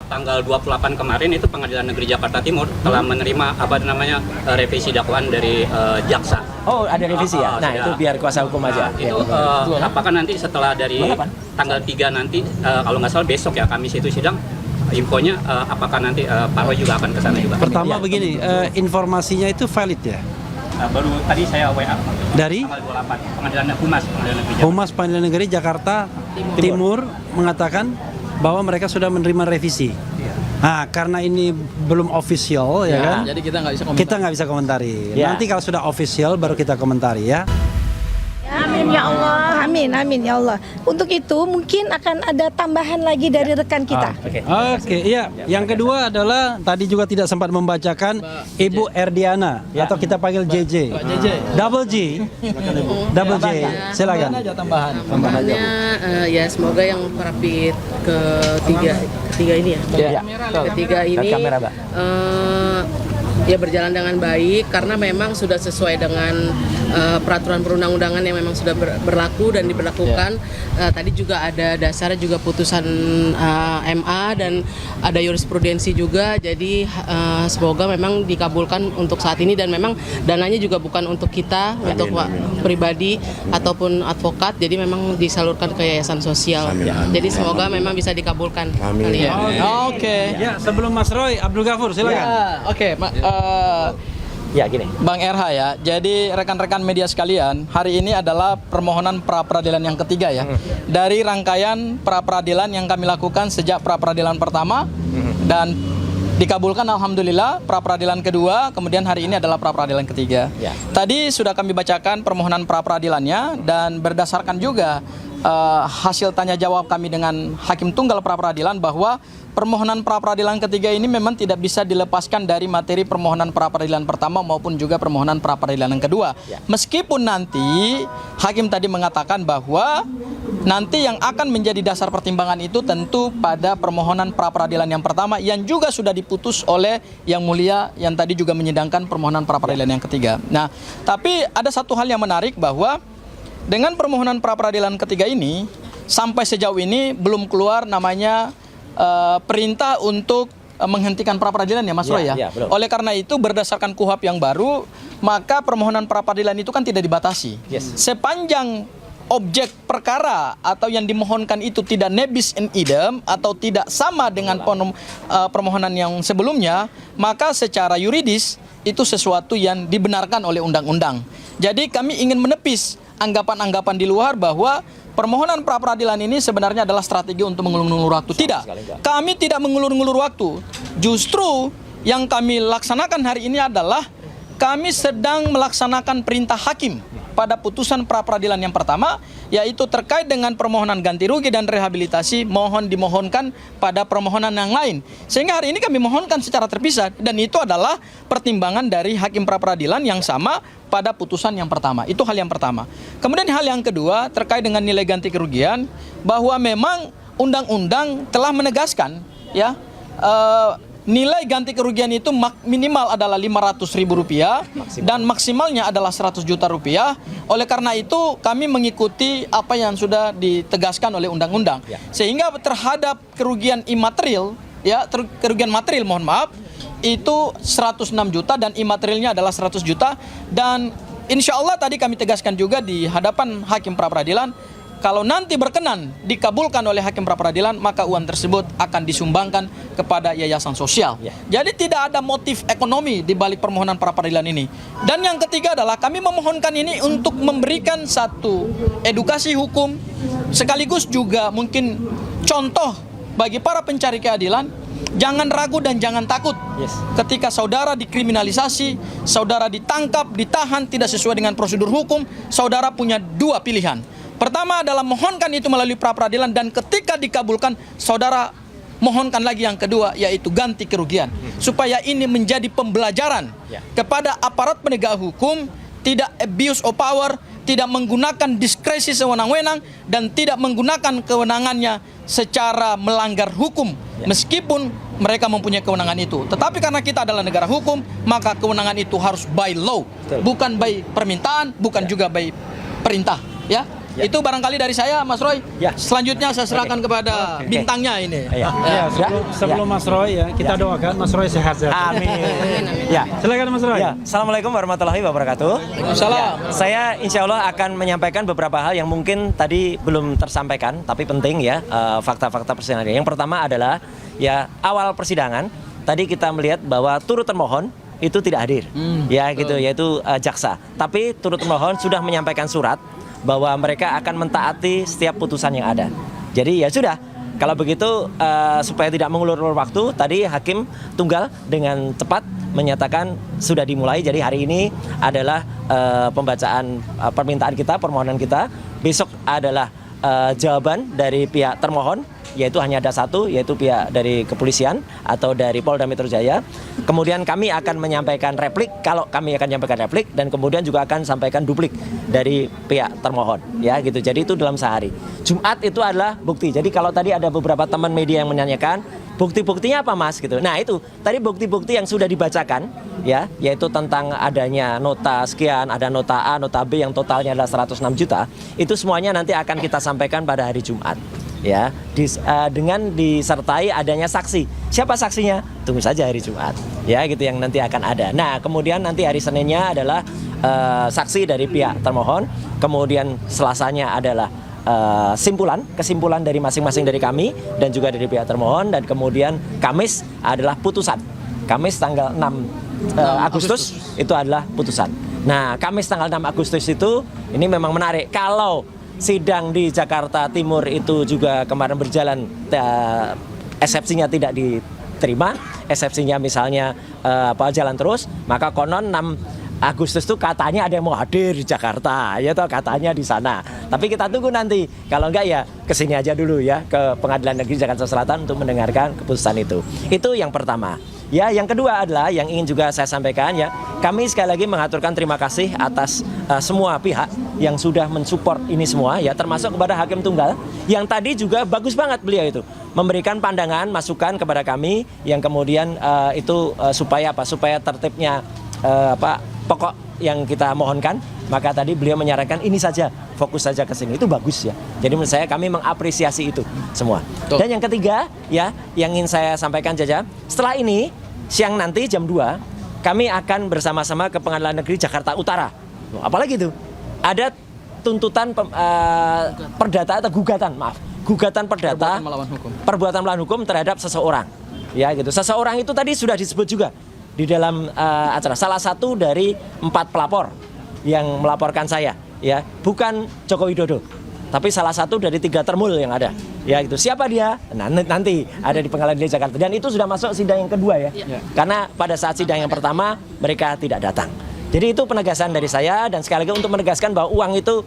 Tanggal 28 kemarin itu Pengadilan Negeri Jakarta Timur telah menerima revisi dakwaan dari jaksa. Oh, ada revisi ya? Nah, itu biar kuasa hukum aja. Itu apakah nanti setelah dari tanggal 3 nanti, kalau nggak salah besok ya, Kamis itu sidang, infonya apakah nanti Pak Roy juga akan ke sana juga? Pertama begini, informasinya itu valid ya? Baru tadi saya WA dari tanggal 28 Pengadilan Negeri Jakarta. Humas Pengadilan Negeri Jakarta Timur mengatakan bahwa mereka sudah menerima revisi. Nah, karena ini belum official ya kan? Jadi kita nggak bisa komentari. Kita nggak bisa komentari. Nanti kalau sudah official baru kita komentari ya. Amin ya Allah, amin ya Allah. Untuk itu mungkin akan ada tambahan lagi dari rekan kita. Oke, iya. Yang kedua adalah tadi juga tidak sempat membacakan Ibu Erdiana atau kita panggil JJ. Double J. Double J. Silakan. Tambahannya ya semoga yang rapid ketiga ini ya. Ketiga ini ya berjalan dengan baik karena memang sudah sesuai dengan peraturan perundang-undangan yang memang sudah berlaku dan diberlakukan. Tadi juga ada dasarnya juga putusan MA dan ada jurisprudensi juga. Jadi semoga memang dikabulkan untuk saat ini dan memang dananya juga bukan untuk kita, untuk pribadi ataupun advokat. Jadi memang disalurkan ke yayasan sosial. Jadi semoga memang bisa dikabulkan. Oke. Ya, sebelum Mas Roy, Abdul Ghafur silakan. Ya gini, Bang RH ya, jadi rekan-rekan media sekalian, hari ini adalah permohonan pra-peradilan yang ketiga ya. Dari rangkaian pra-peradilan yang kami lakukan sejak pra-peradilan pertama dan dikabulkan alhamdulillah pra-peradilan kedua, kemudian hari ini adalah pra-peradilan ketiga. Tadi sudah kami bacakan permohonan pra-peradilannya dan berdasarkan juga hasil tanya jawab kami dengan Hakim Tunggal pra-peradilan bahwa permohonan pra-peradilan ketiga ini memang tidak bisa dilepaskan dari materi permohonan pra-peradilan pertama maupun juga permohonan pra-peradilan yang kedua. Meskipun nanti Hakim tadi mengatakan bahwa nanti yang akan menjadi dasar pertimbangan itu tentu pada permohonan pra-peradilan yang pertama yang juga sudah diputus oleh Yang Mulia yang tadi juga menyidangkan permohonan pra-peradilan yang ketiga. Nah, tapi ada satu hal yang menarik bahwa dengan permohonan pra-peradilan ketiga ini sampai sejauh ini belum keluar namanya perintah untuk menghentikan pra-peradilan ya Mas Roy ya. Oleh karena itu berdasarkan KUHP yang baru, maka permohonan pra-peradilan itu kan tidak dibatasi. Sepanjang objek perkara atau yang dimohonkan itu tidak nebis in idem atau tidak sama dengan permohonan yang sebelumnya, maka secara yuridis itu sesuatu yang dibenarkan oleh undang-undang. Jadi kami ingin menepis anggapan-anggapan di luar bahwa permohonan pra-peradilan ini sebenarnya adalah strategi untuk mengulur-ngulur waktu. Tidak, kami tidak mengulur-ngulur waktu. Justru yang kami laksanakan hari ini adalah kami sedang melaksanakan perintah hakim pada putusan pra-peradilan yang pertama, yaitu terkait dengan permohonan ganti rugi dan rehabilitasi mohon dimohonkan pada permohonan yang lain. Sehingga hari ini kami mohonkan secara terpisah dan itu adalah pertimbangan dari hakim pra-peradilan yang sama pada putusan yang pertama. Itu hal yang pertama. Kemudian hal yang kedua terkait dengan nilai ganti kerugian, bahwa memang undang-undang telah menegaskan ya nilai ganti kerugian itu minimal adalah Rp500.000 dan maksimalnya adalah Rp100 juta. Oleh karena itu kami mengikuti apa yang sudah ditegaskan oleh undang-undang. Sehingga terhadap kerugian imaterial ya, kerugian material mohon maaf, itu 106 juta dan imaterialnya adalah 100 juta. Dan insya Allah tadi kami tegaskan juga di hadapan hakim pra-peradilan, kalau nanti berkenan dikabulkan oleh hakim pra-peradilan, maka uang tersebut akan disumbangkan kepada yayasan sosial. Jadi tidak ada motif ekonomi di balik permohonan pra-peradilan ini. Dan yang ketiga adalah kami memohonkan ini untuk memberikan satu edukasi hukum, sekaligus juga mungkin contoh bagi para pencari keadilan. Jangan ragu dan jangan takut ketika saudara dikriminalisasi, saudara ditangkap, ditahan tidak sesuai dengan prosedur hukum. Saudara punya dua pilihan. Pertama adalah mohonkan itu melalui pra-peradilan, dan ketika dikabulkan saudara mohonkan lagi yang kedua, yaitu ganti kerugian. Supaya ini menjadi pembelajaran kepada aparat penegak hukum, tidak abuse of power, tidak menggunakan diskresi sewenang-wenang, dan tidak menggunakan kewenangannya secara melanggar hukum. Meskipun mereka mempunyai kewenangan itu, tetapi karena kita adalah negara hukum, maka kewenangan itu harus by law, bukan by permintaan, bukan juga by perintah ya. Itu barangkali dari saya, Mas Roy. Ya. Selanjutnya saya serahkan kepada bintangnya ini. Ya. Ya, sebelum Mas Roy ya, kita doakan Mas Roy sehat-sehat. Amin. Ya. Silakan Mas Roy. Ya, Assalamualaikum warahmatullahi wabarakatuh. Waalaikumsalam. Saya insya Allah akan menyampaikan beberapa hal yang mungkin tadi belum tersampaikan, tapi penting ya, fakta-fakta persidangan. Yang pertama adalah ya awal persidangan, tadi kita melihat bahwa turut termohon itu tidak hadir, ya gitu, yaitu jaksa. Tapi turut termohon sudah menyampaikan surat bahwa mereka akan mentaati setiap putusan yang ada. Jadi ya sudah. Kalau begitu supaya tidak mengulur-ulur waktu, tadi hakim tunggal dengan cepat menyatakan sudah dimulai. Jadi hari ini adalah pembacaan permintaan kita, permohonan kita. Besok adalah jawaban dari pihak termohon, yaitu hanya ada satu, yaitu pihak dari kepolisian atau dari Polda Metro Jaya. Kemudian kami akan menyampaikan replik, kalau kami akan menyampaikan replik, dan kemudian juga akan sampaikan duplik dari pihak termohon, ya gitu. Jadi itu dalam sehari. Jumat itu adalah bukti. Jadi kalau tadi ada beberapa teman media yang menanyakan bukti-buktinya apa Mas gitu. Nah itu tadi bukti-bukti yang sudah dibacakan, ya, yaitu tentang adanya nota sekian, ada nota A, nota B yang totalnya adalah 106 juta. Itu semuanya nanti akan kita sampaikan pada hari Jumat. Ya, dengan disertai adanya saksi. Siapa saksinya? Tunggu saja hari Jumat. Ya, gitu yang nanti akan ada. Nah, kemudian nanti hari Seninnya adalah saksi dari pihak termohon. Kemudian Selasanya adalah kesimpulan dari masing-masing dari kami dan juga dari pihak termohon. Dan kemudian Kamis adalah putusan. Kamis tanggal 6 Agustus itu adalah putusan. Nah, Kamis tanggal 6 Agustus itu ini memang menarik. Kalau sidang di Jakarta Timur itu juga kemarin berjalan, eksepsinya tidak diterima, eksepsinya misalnya jalan terus, maka konon 6 Agustus itu katanya ada yang mau hadir di Jakarta, ya toh katanya di sana. Tapi kita tunggu nanti, kalau enggak ya kesini aja dulu ya, ke Pengadilan Negeri Jakarta Selatan untuk mendengarkan keputusan itu. Itu yang pertama. Ya, yang kedua adalah yang ingin juga saya sampaikan ya, kami sekali lagi mengaturkan terima kasih atas semua pihak yang sudah mensupport ini semua ya, termasuk kepada Hakim Tunggal yang tadi juga bagus banget beliau itu memberikan pandangan, masukan kepada kami yang kemudian supaya tertibnya pokok yang kita mohonkan, maka tadi beliau menyarankan ini saja, fokus saja ke sini. Itu bagus ya. Jadi menurut saya kami mengapresiasi itu semua. Tuh. Dan yang ketiga ya, yang ingin saya sampaikan saja, setelah ini siang nanti jam 2 kami akan bersama-sama ke Pengadilan Negeri Jakarta Utara. Loh, apalagi itu? Ada tuntutan perdata atau gugatan perdata perbuatan melawan hukum terhadap seseorang. Ya gitu. Seseorang itu tadi sudah disebut juga di dalam acara, salah satu dari 4 pelapor yang melaporkan saya, ya, bukan Joko Widodo, tapi salah satu dari 3 termul yang ada, ya gitu. Siapa dia? Nah, nanti ada di Pengadilan Negeri Jakarta, dan itu sudah masuk sidang yang kedua ya, karena pada saat sidang yang pertama mereka tidak datang. Jadi itu penegasan dari saya, dan sekali lagi untuk menegaskan bahwa uang itu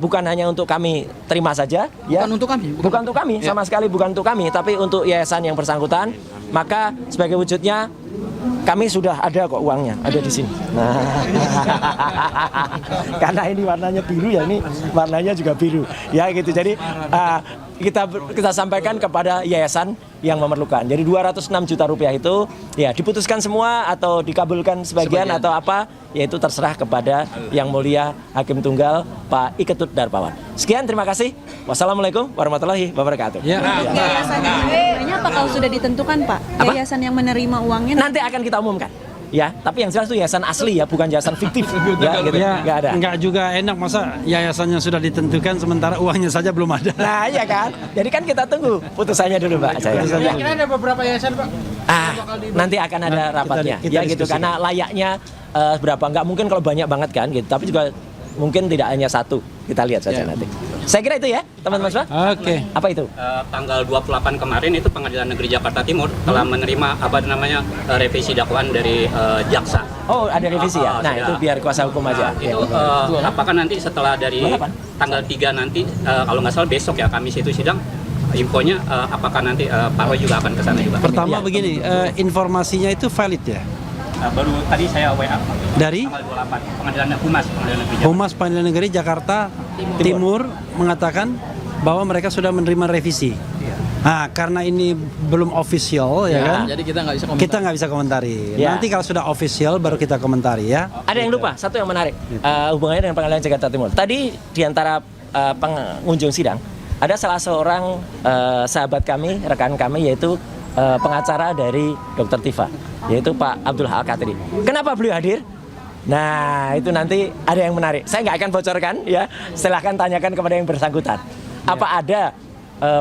bukan hanya untuk kami terima saja, ya. Bukan untuk kami, sama sekali bukan untuk kami, tapi untuk yayasan yang bersangkutan. Maka sebagai wujudnya kami sudah ada kok uangnya, ada di sini. Nah, karena ini warnanya biru ya, ini warnanya juga biru, ya gitu. Jadi kita sampaikan kepada yayasan yang memerlukan. Jadi 206 juta rupiah itu ya diputuskan semua atau dikabulkan sebagian atau apa, yaitu terserah kepada Yang Mulia Hakim Tunggal Pak Iketut Darpawan. Sekian, terima kasih. Wassalamualaikum warahmatullahi wabarakatuh. Ya. Yayasan yang menerimanya apa kalau sudah ditentukan Pak? Apa? Yayasan yang menerima uangnya Nanti akan kita umumkan. Ya, tapi yang jelas itu yayasan asli ya, bukan yayasan fiktif. Ya, gitu. Ya, Nggak ada. enggak juga enak masa yayasannya sudah ditentukan sementara uangnya saja belum ada. Nah, iya kan? Jadi kan kita tunggu putusannya dulu, Pak. Kira-kira ada beberapa yayasan, Pak? Nanti akan ada rapatnya. kita Ya gitu, diskusikan. karena layaknya berapa, nggak mungkin kalau banyak banget kan gitu, tapi juga mungkin tidak hanya satu. Kita lihat saja nanti. Saya kira itu ya, teman-teman semua. Oke. Apa itu? Tanggal 28 kemarin itu Pengadilan Negeri Jakarta Timur telah menerima revisi dakwaan dari jaksa. Oh, ada revisi ya. Nah, itu biar kuasa hukum aja. Itu apakah nanti setelah dari tanggal 3 nanti, kalau nggak salah besok ya, Kamis itu sidang, infonya apakah nanti Pak Roy juga akan ke sana juga? Pertama begini, informasinya itu valid ya. Baru tadi saya WA Dari tanggal 28 Pengadilan Negeri Jakarta. Humas Pengadilan Negeri Jakarta Timur mengatakan bahwa mereka sudah menerima revisi. Nah, karena ini belum official ya kan? Jadi kita nggak bisa komentar. Kita nggak bisa komentari. Ya. Nanti kalau sudah official baru kita komentari ya. Ada yang lupa, satu yang menarik, hubungannya dengan Pengadilan Jakarta Timur. Tadi di antara pengunjung sidang, ada salah seorang sahabat kami, rekan kami, yaitu pengacara dari Dr. Tifa, yaitu Pak Abdul Al-Katiri. Kenapa beliau hadir? Nah, itu nanti ada yang menarik. Saya nggak akan bocorkan, ya. Silahkan tanyakan kepada yang bersangkutan. Apa ada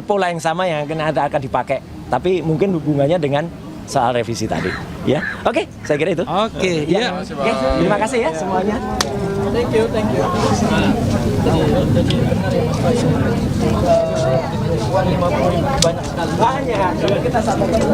pola yang sama yang akan dipakai? Tapi mungkin hubungannya dengan soal revisi tadi, ya. Oke, saya kira itu. Oke, ya. Oke, terima kasih ya semuanya. Thank you. Banyak sekali. Banyak. Kita sampaikan.